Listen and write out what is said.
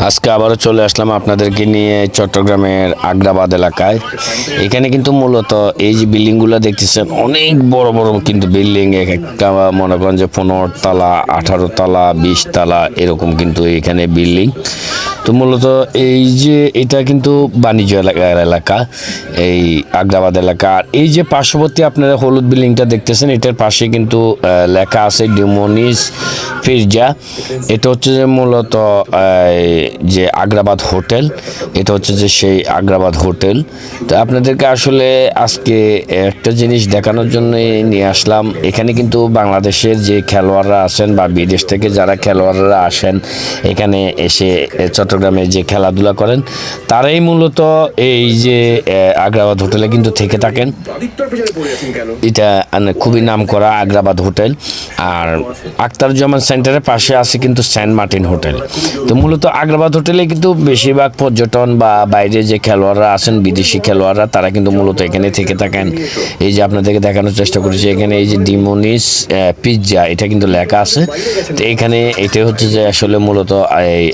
আজকে আবারও চলে আসলাম আপনাদেরকে নিয়ে চট্টগ্রামের আগ্রাবাদ এলাকায়। এখানে কিন্তু মূলত এই যে বিল্ডিংগুলো দেখতেছেন অনেক বড় বড় কিন্তু বিল্ডিং, এক একটা মনে করেন যে 15 তলা, 18 তলা, 20 তলা এরকম কিন্তু এখানে বিল্ডিং। তো মূলত এই যে এটা কিন্তু বাণিজ্য এলাকা, এই আগ্রাবাদ এলাকা। আর এই যে পার্শ্ববর্তী আপনারা হলুদ বিল্ডিংটা দেখতেছেন, এটার পাশে কিন্তু লেখা আছে ডিমোনিস পিৎজা। এটা হচ্ছে যে মূলত যে আগ্রাবাদ হোটেল, এটা হচ্ছে যে সেই আগ্রাবাদ হোটেল। তো আপনাদেরকে আসলে আজকে একটা জিনিস দেখানোর জন্য নিয়ে আসলাম। এখানে কিন্তু বাংলাদেশের যে খেলোয়াড়রা আছেন বা বিদেশ থেকে যারা খেলোয়াড়রা আসেন এখানে এসে চট্টগ্রামে যে খেলাধুলা করেন, তারাই মূলত এই যে আগ্রাবাদ হোটেলে কিন্তু থেকে থাকেন। এটা খুবই নাম করা আগ্রাবাদ হোটেল। আর আখতারুজ্জামান সেন্টারের পাশে আছে কিন্তু সেন্ট মার্টিন হোটেল। তো মূলত আগ্রাবাদ হোটেলে কিন্তু বেশিরভাগ পর্যটন বা বাইরে যে খেলোয়াড়রা আছেন, বিদেশি খেলোয়াড়রা, তারা কিন্তু মূলত এখানে থেকে থাকেন। এই যে আপনাদেরকে দেখানোর চেষ্টা করেছি, এখানে এই যে ডিমোনিস পিৎজা এটা কিন্তু লেখা আছে। তো এখানে এটা হচ্ছে যে আসলে মূলত এই